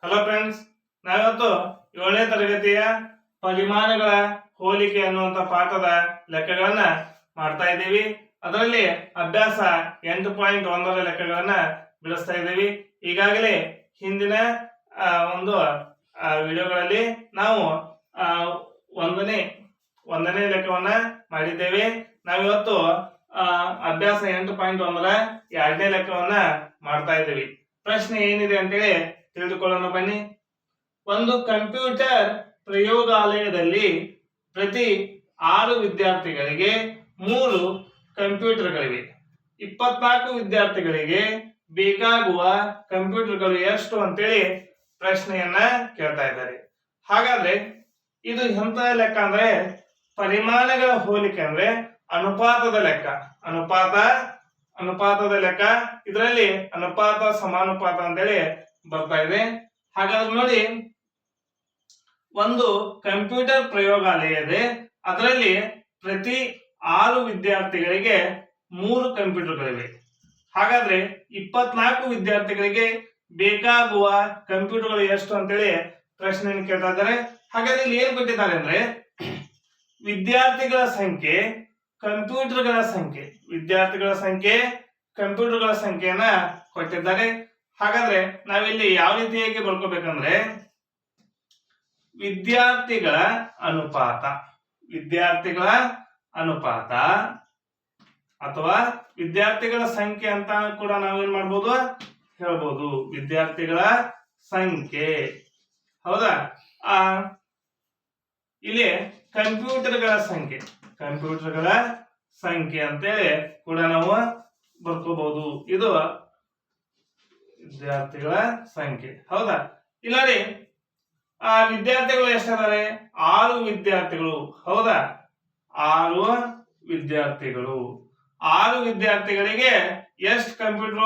Hello friends, ನಾವಿವತ್ತು 7ನೇ ತರಗತಿಯ ಪರಿಮಾಣಗಳ ಹೋಲಿಕೆ ಅನ್ನುವಂಥ ಪಾಠದ ಲೆಕ್ಕಗಳನ್ನ ಮಾಡ್ತಾ ಇದ್ದೀವಿ. ಅದರಲ್ಲಿ ಅಭ್ಯಾಸ 8.1ರ ಲೆಕ್ಕಗಳನ್ನ ಬಿಡಿಸ್ತಾ ಇದ್ದೀವಿ. ಈಗಾಗಲೇ ಹಿಂದಿನ ಒಂದು ವಿಡಿಯೋಗಳಲ್ಲಿ ನಾವು ಒಂದನೇ ಲೆಕ್ಕವನ್ನ ಮಾಡಿದ್ದೇವೆ. ನಾವಿವತ್ತು ಅಭ್ಯಾಸ 8.1ರ 2ನೇ ಲೆಕ್ಕವನ್ನ ಮಾಡ್ತಾ ಇದ್ದೀವಿ. ಪ್ರಶ್ನೆ ಏನಿದೆ ಅಂತೇಳಿ ತಿಳಿದುಕೊಳ್ಳೋಣ ಬನ್ನಿ. ಒಂದು ಕಂಪ್ಯೂಟರ್ ಪ್ರಯೋಗಾಲಯದಲ್ಲಿ ಪ್ರತಿ 6 ವಿದ್ಯಾರ್ಥಿಗಳಿಗೆ 3 ಕಂಪ್ಯೂಟರ್ಗಳಿವೆ. 24 ವಿದ್ಯಾರ್ಥಿಗಳಿಗೆ ಬೇಕಾಗುವ ಕಂಪ್ಯೂಟರ್ಗಳು ಎಷ್ಟು ಅಂತೇಳಿ ಪ್ರಶ್ನೆಯನ್ನ ಕೇಳ್ತಾ ಇದ್ದಾರೆ. ಹಾಗಾದ್ರೆ ಇದು ಎಂತ ಲೆಕ್ಕ ಅಂದ್ರೆ ಪರಿಮಾಣಗಳ ಹೋಲಿಕೆ ಅಂದ್ರೆ ಅನುಪಾತದ ಲೆಕ್ಕ. ಅನುಪಾತದ ಲೆಕ್ಕ. ಇದರಲ್ಲಿ ಅನುಪಾತ ಸಮಾನುಪಾತ ಅಂತೇಳಿ ಬರ್ತಾ ಇದೆ. ಹಾಗಾದ್ರೆ ನೋಡಿ, ಒಂದು ಕಂಪ್ಯೂಟರ್ ಪ್ರಯೋಗಾಲಯ ಇದೆ. ಅದರಲ್ಲಿ ಪ್ರತಿ 6 ವಿದ್ಯಾರ್ಥಿಗಳಿಗೆ 3 ಕಂಪ್ಯೂಟರ್ಗಳಿವೆ. ಹಾಗಾದ್ರೆ 24 ವಿದ್ಯಾರ್ಥಿಗಳಿಗೆ ಬೇಕಾಗುವ ಕಂಪ್ಯೂಟರ್ಗಳು ಎಷ್ಟು ಅಂತೇಳಿ ಪ್ರಶ್ನೆಯನ್ನು ಕೇಳ್ತಾ ಇದ್ದಾರೆ. ಹಾಗಾದ್ರೆ ಇಲ್ಲಿ ಏನ್ ಕೊಟ್ಟಿದ್ದಾರೆ ಅಂದ್ರೆ ವಿದ್ಯಾರ್ಥಿಗಳ ಸಂಖ್ಯೆ, ಕಂಪ್ಯೂಟರ್ಗಳ ಸಂಖ್ಯೆಯನ್ನ ಕೊಟ್ಟಿದ್ದಾರೆ. ಹಾಗಾದ್ರೆ ನಾವಿಲ್ಲಿ ಯಾವ ರೀತಿಯಾಗಿ ಬರ್ಕೋಬೇಕಂದ್ರೆ ವಿದ್ಯಾರ್ಥಿಗಳ ಅನುಪಾತ ಅಥವಾ ವಿದ್ಯಾರ್ಥಿಗಳ ಸಂಖ್ಯೆ ಅಂತ ಕೂಡ ನಾವೇನ್ ಮಾಡ್ಬೋದು ಹೇಳ್ಬೋದು. ವಿದ್ಯಾರ್ಥಿಗಳ ಸಂಖ್ಯೆ, ಹೌದಾ? ಇಲ್ಲಿ ಕಂಪ್ಯೂಟರ್ಗಳ ಸಂಖ್ಯೆ ಅಂತೇಳಿ ಕೂಡ ನಾವು ಬರ್ಕೋಬಹುದು. ಇದು ವಿದ್ಯಾರ್ಥಿಗಳ ಸಂಖ್ಯೆ, ಹೌದಾ? ಇಲ್ಲ ರೀ, ವಿದ್ಯಾರ್ಥಿಗಳು ಎಷ್ಟಿದ್ದಾರೆ? 6 ವಿದ್ಯಾರ್ಥಿಗಳು, ಹೌದಾ? 6 ವಿದ್ಯಾರ್ಥಿಗಳು. 6 ವಿದ್ಯಾರ್ಥಿಗಳಿಗೆ ಎಷ್ಟು ಕಂಪ್ಯೂಟರ್?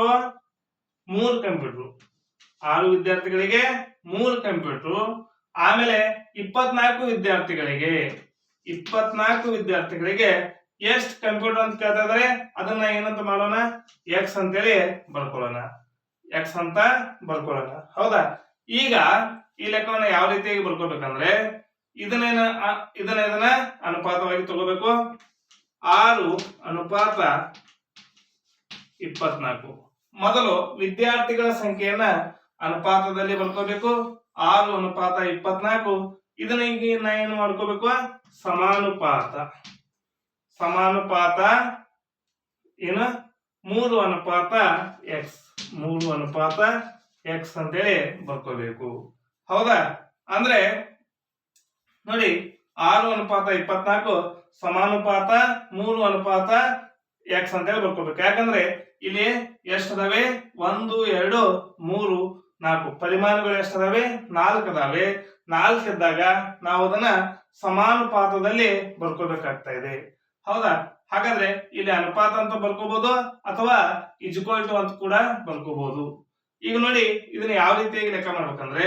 3 ಕಂಪ್ಯೂಟರ್. 6 ವಿದ್ಯಾರ್ಥಿಗಳಿಗೆ 3 ಕಂಪ್ಯೂಟರ್. ಆಮೇಲೆ 24 ವಿದ್ಯಾರ್ಥಿಗಳಿಗೆ ಎಷ್ಟು ಕಂಪ್ಯೂಟರ್ ಅಂತ ಕೇಳ್ತಾ ಇದಾರೆ. ಅದನ್ನ ಏನಂತ ಮಾಡೋಣ? ಎಕ್ಸ್ ಅಂತೇಳಿ ಬರ್ಕೊಳ್ಳೋಣ. ಹೌದಾ? ಈಗ ಈ ಲೆಕ್ಕವನ್ನ ಯಾವ ರೀತಿಯಾಗಿ ಬರ್ಕೋಬೇಕಂದ್ರೆ ಇದನ್ನ ಅನುಪಾತವಾಗಿ ತಗೋಬೇಕು. 6:24. ಮೊದಲು ವಿದ್ಯಾರ್ಥಿಗಳ ಸಂಖ್ಯೆಯನ್ನ ಅನುಪಾತದಲ್ಲಿ ಬರ್ಕೋಬೇಕು. 6:24. ಇದನ್ನ ಈಗ ನಾ ಏನು ಮಾಡ್ಕೋಬೇಕು? ಸಮಾನುಪಾತ ಏನು? 3:x ಅಂತೇಳಿ ಬರ್ಕೋಬೇಕು. ಹೌದಾ? ಅಂದ್ರೆ ನೋಡಿ, 6:24 ಸಮಾನುಪಾತ 3:x ಅಂತೇಳಿ ಬರ್ಕೋಬೇಕು. ಯಾಕಂದ್ರೆ ಇಲ್ಲಿ ಎಷ್ಟದಾವೆ? 1 2 3 4 ಪರಿಮಾಣಗಳು ಎಷ್ಟದಾವೆ? 4 ಅದಾವೆ. 4 ಇದ್ದಾಗ ನಾವು ಅದನ್ನ ಸಮಾನುಪಾತದಲ್ಲಿ ಬರ್ಕೋಬೇಕಾಗ್ತಾ ಇದೆ. ಹೌದಾ? ಹಾಗಾದ್ರೆ ಇಲ್ಲಿ ಅನುಪಾತ ಅಂತ ಬರ್ಕೋಬಹುದು ಅಥವಾ ಈಕ್ವಲ್ ಟು ಅಂತ ಕೂಡ ಬರ್ಕೋಬಹುದು. ಈಗ ನೋಡಿ, ಇದನ್ನ ಯಾವ ರೀತಿಯಾಗಿ ಲೆಕ್ಕ ಮಾಡ್ಬೇಕಂದ್ರೆ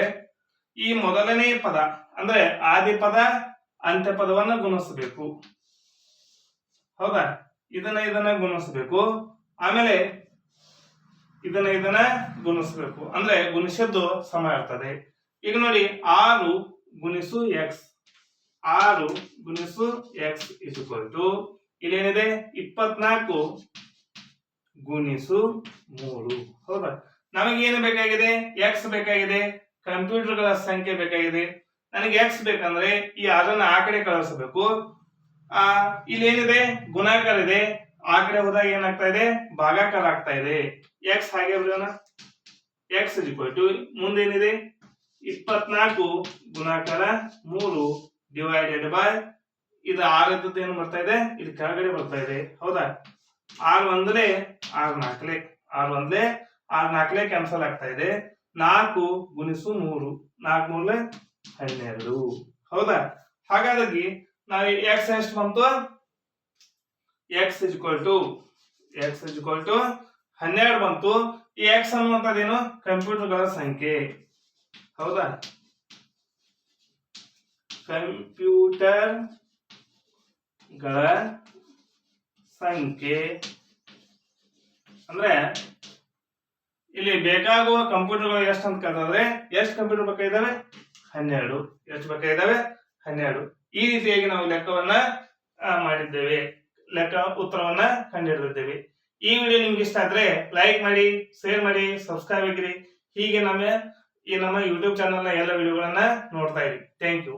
ಈ ಮೊದಲನೇ ಪದ ಅಂದ್ರೆ ಆದಿ ಪದ ಅಂತ್ಯ ಪದವನ್ನ ಗುಣಿಸಬೇಕು. ಹೌದಾ? ಇದನ್ನ ಗುಣಿಸಬೇಕು. ಆಮೇಲೆ ಇದನ್ನ ಗುಣಿಸಬೇಕು. ಅಂದ್ರೆ ಗುಣಿಸಿದ್ದು ಸಮ ಇರ್ತದೆ. ಈಗ ನೋಡಿ, 6 ಗುಣಿಸು ಎಕ್ಸ್. 6 ಗುಣಿಸು ಎಕ್ಸ್ ಇಕ್ವಲ್ ಟು ಇಲ್ಲೇನಿದೆ? 24 ಗುಣಿಸು 3. ಹೌದಾ? ನಮಗೇನು ಬೇಕಾಗಿದೆ? ಎಕ್ಸ್ ಬೇಕಾಗಿದೆ. ಕಂಪ್ಯೂಟರ್ಗಳ ಸಂಖ್ಯೆ ಬೇಕಾಗಿದೆ. ನನಗೆ ಎಕ್ಸ್ ಬೇಕಂದ್ರೆ ಈ ಅದನ್ನ ಆ ಕಡೆ ಕಳಿಸಬೇಕು. ಇಲ್ಲೇನಿದೆ? ಗುಣಾಕಾರ ಇದೆ. ಆ ಕಡೆ ಹೋದಾಗ ಏನಾಗ್ತಾ ಇದೆ? ಭಾಗಾಕಾರ ಆಗ್ತಾ ಇದೆ. ಎಕ್ಸ್ ಹಾಗೆ ಬರೋಣ. X equal to ಮುಂದೇನಿದೆ? 24 ಗುಣಾಕಾರ 3 ಡಿವೈಡೆಡ್ ಬೈ ಇದು 6 ಇದ್ದದ್ದು ಏನು ಬರ್ತಾ ಇದೆ? ಇದು ಕೆಳಗಡೆ ಬರ್ತಾ ಇದೆ. ಹೌದಾ? 6 1 6 4 ಕ್ಯಾನ್ಸಲ್ ಆಗ್ತಾ ಇದೆ. 4 ಗುಣಿಸು 3 4 3 12. ಹೌದಾ? ಹಾಗಾಗಿ ನಾವು ಎಕ್ಸ್ ಎಷ್ಟು ಬಂತು? ಎಕ್ಸ್ ಇಕ್ವಲ್ ಟು 12 ಬಂತು. ಈ ಎಕ್ಸ್ ಅನ್ನುವಂಥದ್ದೇನು? ಕಂಪ್ಯೂಟರ್ಗಳ ಸಂಖ್ಯೆ. ಹೌದಾ? ಕಂಪ್ಯೂಟರ್ಗಳ ಸಂಖ್ಯೆ ಅಂದ್ರೆ ಇಲ್ಲಿ ಬೇಕಾಗುವ ಕಂಪ್ಯೂಟರ್ಗಳು ಎಷ್ಟು ಅಂತ ಕೇಳಿದ್ರೆ ಎಷ್ಟು ಕಂಪ್ಯೂಟರ್ ಬೇಕಾಗಿದ್ದಾವೆ? 12. ಎಷ್ಟು ಬೇಕಾಗಿದ್ದಾವೆ? 12. ಈ ರೀತಿಯಾಗಿ ನಾವು ಲೆಕ್ಕವನ್ನ ಮಾಡಿದ್ದೇವೆ, ಉತ್ತರವನ್ನ ಕಂಡುಹಿಡಿದಿದ್ದೇವೆ. ಈ ವಿಡಿಯೋ ನಿಮ್ಗೆ ಇಷ್ಟ ಆದ್ರೆ ಲೈಕ್ ಮಾಡಿ, ಶೇರ್ ಮಾಡಿ, ಸಬ್ಸ್ಕ್ರೈಬ್ ಆಗಿರಿ. ಹೀಗೆ ನಮ್ಮ ಯೂಟ್ಯೂಬ್ ಚಾನಲ್ ನ ಎಲ್ಲ ವಿಡಿಯೋಗಳನ್ನ ನೋಡ್ತಾ ಇರಿ. Thank you.